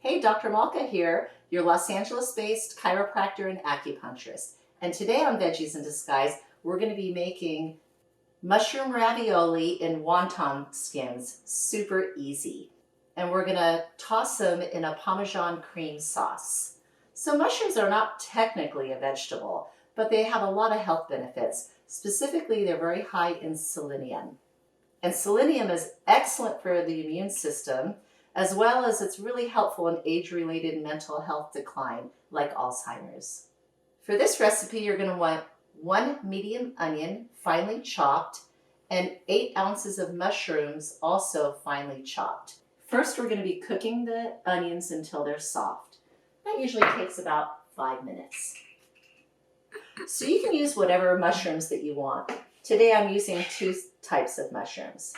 Hey, Dr. Malka here, your Los Angeles-based chiropractor and acupuncturist. And today on Veggies in Disguise, we're going to be making mushroom ravioli in wonton skins, super easy. And we're going to toss them in a Parmesan cream sauce. So mushrooms are not technically a vegetable, but they have a lot of health benefits. Specifically, they're very high in selenium. And selenium is excellent for the immune system, as well as it's really helpful in age-related mental health decline, like Alzheimer's. For this recipe, you're going to want 1 medium onion, finely chopped, and 8 ounces of mushrooms, also finely chopped. First, we're going to be cooking the onions until they're soft. That usually takes about 5 minutes. So you can use whatever mushrooms that you want. Today I'm using 2 types of mushrooms.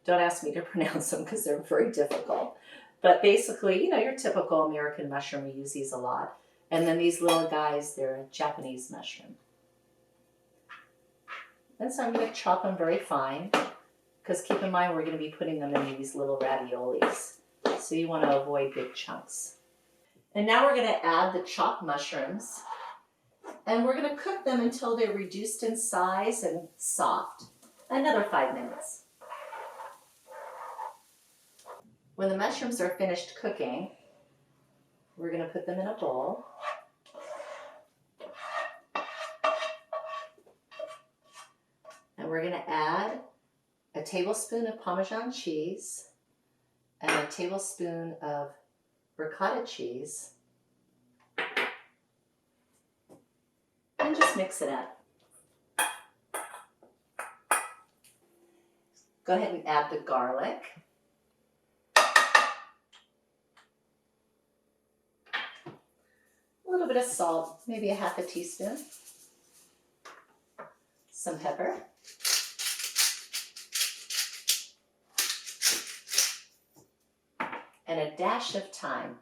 Don't ask me to pronounce them because they're very difficult. But basically, your typical American mushroom, we use these a lot. And then these little guys, they're a Japanese mushroom. And so I'm going to chop them very fine, because keep in mind we're going to be putting them in these little raviolis. So you want to avoid big chunks. And now we're going to add the chopped mushrooms. And we're going to cook them until they're reduced in size and soft. Another 5 minutes. When the mushrooms are finished cooking, we're going to put them in a bowl. And we're going to add a tablespoon of Parmesan cheese and a tablespoon of ricotta cheese. And just mix it up. Go ahead and add the garlic. A little bit of salt, maybe a half a teaspoon. Some pepper. And a dash of thyme.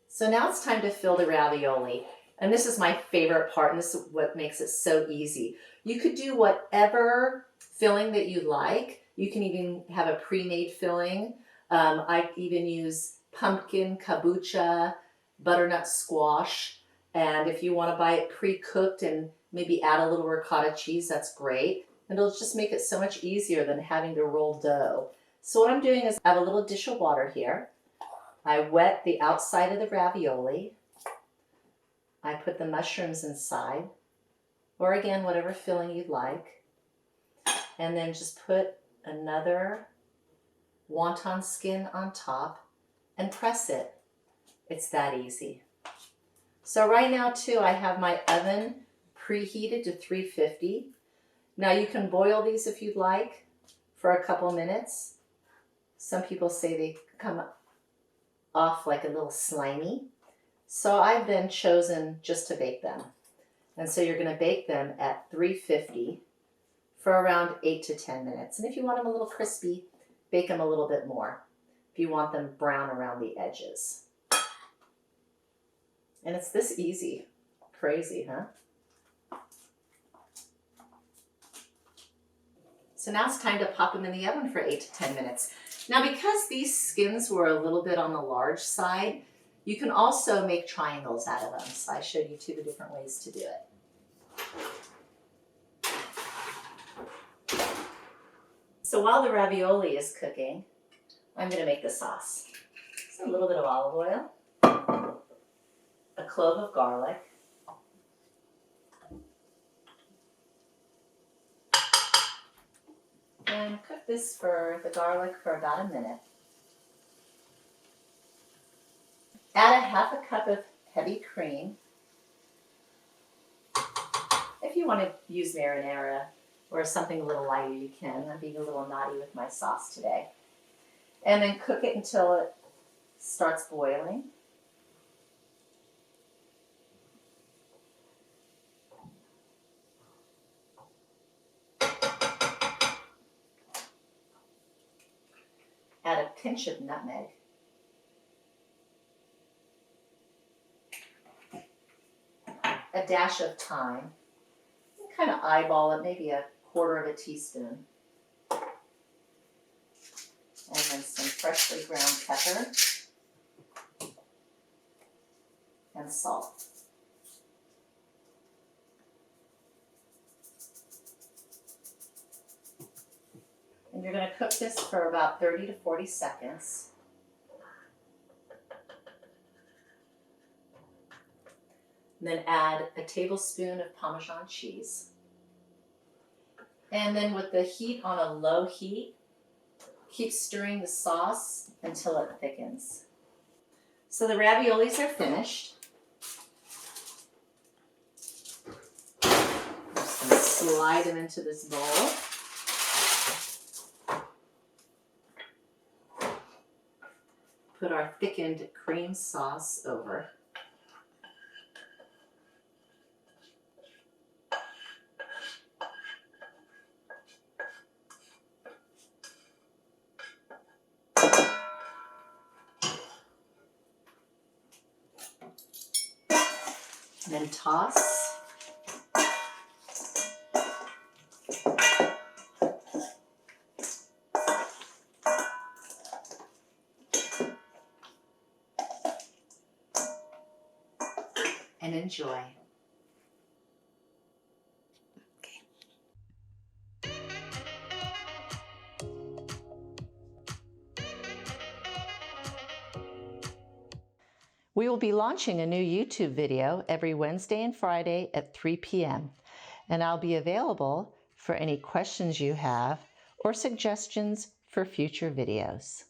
So now it's time to fill the ravioli. And this is my favorite part, and this is what makes it so easy. You could do whatever filling that you like. You can even have a pre-made filling. I even use pumpkin, kabocha, butternut squash. And if you want to buy it pre-cooked and maybe add a little ricotta cheese, that's great. And it'll just make it so much easier than having to roll dough. So what I'm doing is I have a little dish of water here. I wet the outside of the ravioli. I put the mushrooms inside, or again, whatever filling you'd like. And then just put another wonton skin on top and press it. It's that easy. So right now too, I have my oven preheated to 350. Now you can boil these if you'd like for a couple minutes. Some people say they come off like a little slimy. So I've then chosen just to bake them. And so you're going to bake them at 350 for around 8 to 10 minutes. And if you want them a little crispy, bake them a little bit more. If you want them brown around the edges. And it's this easy. Crazy, huh? So now it's time to pop them in the oven for 8 to 10 minutes. Now, because these skins were a little bit on the large side, you can also make triangles out of them. So I showed you 2 different ways to do it. So while the ravioli is cooking, I'm going to make the sauce. So a little bit of olive oil, a clove of garlic, and cook the garlic for about a minute. Add a half a cup of heavy cream. If you want to use marinara or something a little lighter, you can. I'm being a little naughty with my sauce today. And then cook it until it starts boiling. Add a pinch of nutmeg. A dash of thyme, kind of eyeball it, maybe a quarter of a teaspoon. And then some freshly ground pepper and salt. And you're going to cook this for about 30 to 40 seconds. And then add a tablespoon of Parmesan cheese. And then with the heat on a low heat, keep stirring the sauce until it thickens. So the raviolis are finished. I'm just going to slide them into this bowl. Put our thickened cream sauce over. Then toss. And enjoy. We will be launching a new YouTube video every Wednesday and Friday at 3 p.m. and I'll be available for any questions you have or suggestions for future videos.